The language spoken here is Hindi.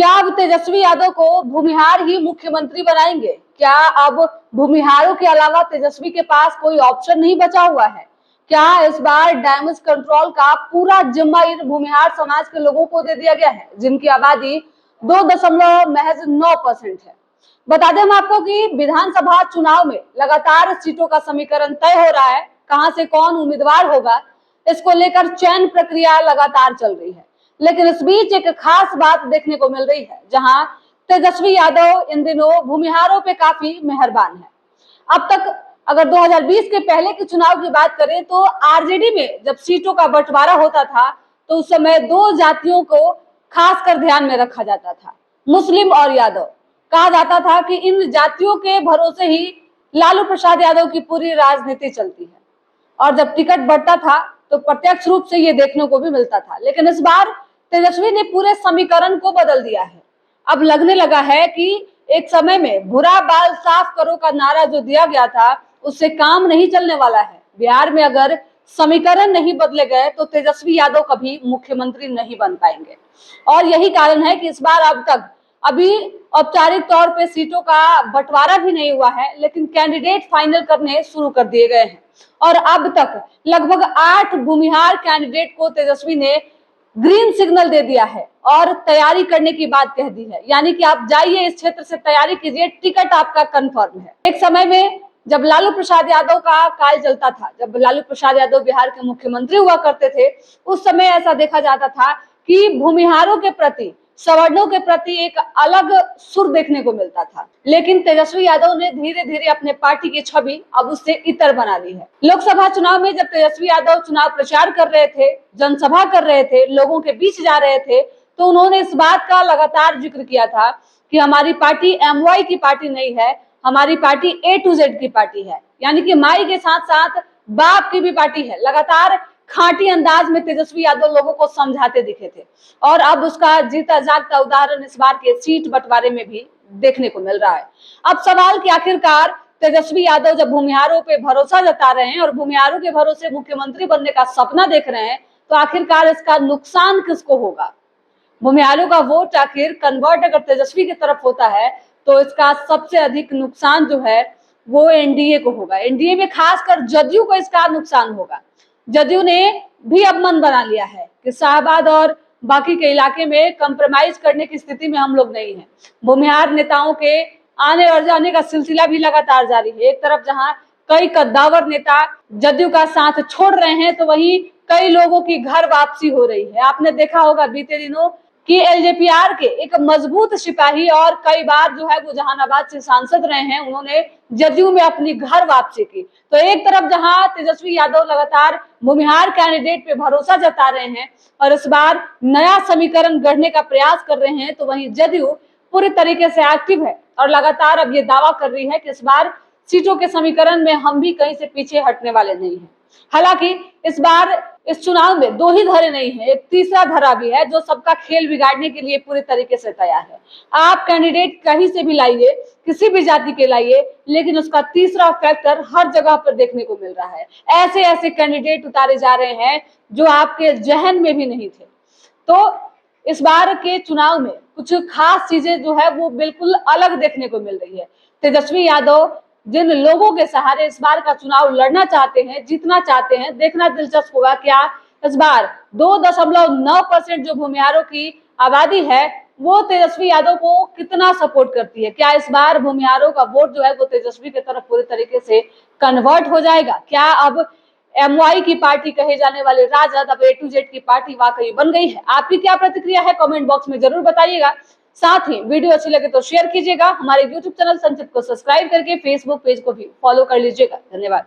क्या अब तेजस्वी यादव को भूमिहार ही मुख्यमंत्री बनाएंगे? क्या अब भूमिहारों के अलावा तेजस्वी के पास कोई ऑप्शन नहीं बचा हुआ है? क्या इस बार डैमेज कंट्रोल का पूरा जिम्मा इन भूमिहार समाज के लोगों को दे दिया गया है, जिनकी आबादी 2.9% है? बता दें हम आपको कि विधानसभा चुनाव में लगातार सीटों का समीकरण तय हो रहा है। कहां से कौन उम्मीदवार होगा, इसको लेकर चयन प्रक्रिया लगातार चल रही है। लेकिन इस बीच एक खास बात देखने को मिल रही है, जहां तेजस्वी यादव इन दिनों भूमिहारों पे काफी मेहरबान है। अब तक अगर 2020 के पहले के चुनाव की बात करें तो आरजेडी में जब सीटों का बंटवारा होता था तो उस समय दो जातियों को खासकर ध्यान में रखा जाता था, मुस्लिम और यादव। कहा जाता था कि इन जातियों के भरोसे ही लालू प्रसाद यादव की पूरी राजनीति चलती है, और जब टिकट बढ़ता था तो प्रत्यक्ष रूप से ये देखने को भी मिलता था। लेकिन इस बार तेजस्वी ने पूरे समीकरण को बदल दिया है। अब लगने लगा है कि एक समय में बुरा बाल साफ करो का नारा जो दिया गया था उससे काम नहीं चलने वाला है। बिहार में अगर समीकरण नहीं बदले गए तो तेजस्वी यादव कभी मुख्यमंत्री नहीं बन पाएंगे, और यही कारण है कि इस बार अब तक अभी औपचारिक तौर पे सीटों का बंटवारा भी नहीं हुआ है, लेकिन कैंडिडेट फाइनल करने शुरू कर दिए गए हैं। और अब तक लगभग 8 भूमिहार कैंडिडेट को तेजस्वी ने ग्रीन सिग्नल दे दिया है और तैयारी करने की बात कह दी है, यानी कि आप जाइए इस क्षेत्र से तैयारी कीजिए, टिकट आपका कंफर्म है। एक समय में जब लालू प्रसाद यादव का काल चलता था, जब लालू प्रसाद यादव बिहार के मुख्यमंत्री हुआ करते थे, उस समय ऐसा देखा जाता था कि भूमिहारों के प्रति, सवर्णों के प्रति एक अलग सुर देखने को मिलता था। लेकिन तेजस्वी यादव ने धीरे धीरे अपने पार्टी की छवि अब उससे इतर बना ली है। लोकसभा चुनाव में जब तेजस्वी यादव चुनाव प्रचार कर रहे थे, जनसभा कर रहे थे, लोगों के बीच जा रहे थे, तो उन्होंने इस बात का लगातार जिक्र किया था कि हमारी पार्टी MY की पार्टी नहीं है, हमारी पार्टी A to Z की पार्टी है, यानी कि माई के साथ साथ बाप की भी पार्टी है। लगातार खांटी अंदाज में तेजस्वी यादव लोगों को समझाते दिखे थे, और अब उसका जीता जागता उदाहरण इस बार के सीट बंटवारे में भी देखने को मिल रहा है। अब सवाल कि आखिरकार तेजस्वी यादव जब भूमिहारों पे भरोसा जता रहे हैं और भूमिहारों के भरोसे मुख्यमंत्री बनने का सपना देख रहे हैं, तो आखिरकार इसका नुकसान किसको होगा? भूमिहारों का वोट आखिर कन्वर्ट अगर तेजस्वी की तरफ होता है तो इसका सबसे अधिक नुकसान जो है वो एनडीए को होगा। एनडीए में खासकर जदयू को इसका नुकसान होगा। जदयू ने भी अब मन बना लिया है कि शाहबाद और बाकी के इलाके में कंप्रोमाइज करने की स्थिति में हम लोग नहीं हैं। भूमिहार नेताओं के आने और जाने का सिलसिला भी लगातार जारी है। एक तरफ जहां कई कद्दावर नेता जदयू का साथ छोड़ रहे हैं, तो वहीं कई लोगों की घर वापसी हो रही है। आपने देखा होगा बीते दिनों कि एलजेपीआर के एक मजबूत सिपाही और कई बार जो है वो जहानाबाद से सांसद रहे हैं, उन्होंने जदयू में अपनी घर वापसी की। तो एक तरफ जहां तेजस्वी यादव लगातार भूमिहार कैंडिडेट पे भरोसा जता रहे हैं और इस बार नया समीकरण गढ़ने का प्रयास कर रहे हैं, तो वहीं जदयू पूरी तरीके से एक्टिव है और लगातार अब ये दावा कर रही है कि इस बार सीटों के समीकरण में हम भी कहीं से पीछे हटने वाले नहीं हैं। हालांकि इस बार इस चुनाव में 2 ही धरे नहीं है, एक तीसरा धरा भी है जो सबका खेल बिगाड़ने के लिए पूरी तरीके से तैयार है। आप कैंडिडेट कहीं से भी लाइए, किसी भी जाति के लाइए, लेकिन उसका तीसरा फैक्टर हर जगह पर देखने को मिल रहा है। ऐसे ऐसे कैंडिडेट उतारे जा रहे हैं जो आपके जहन में भी नहीं थे। तो इस बार के चुनाव में कुछ खास चीजें जो है वो बिल्कुल अलग देखने को मिल रही है। तेजस्वी यादव जिन लोगों के सहारे इस बार का चुनाव लड़ना चाहते हैं, जीतना चाहते हैं, देखना दिलचस्प होगा क्या इस बार 2.9% जो भूमिहारों की आबादी है वो तेजस्वी यादव को कितना सपोर्ट करती है। क्या इस बार भूमिहारों का वोट जो है वो तेजस्वी की तरफ पूरी तरीके से कन्वर्ट हो जाएगा? क्या अब MY की पार्टी कहे जाने वाले राजद अब A to Z की पार्टी वाकई बन गई है? आपकी क्या प्रतिक्रिया है कमेंट बॉक्स में जरूर बताइएगा। साथ ही वीडियो अच्छी लगे तो शेयर कीजिएगा। हमारे YouTube चैनल संचित को सब्सक्राइब करके फेसबुक पेज को भी फॉलो कर लीजिएगा। धन्यवाद।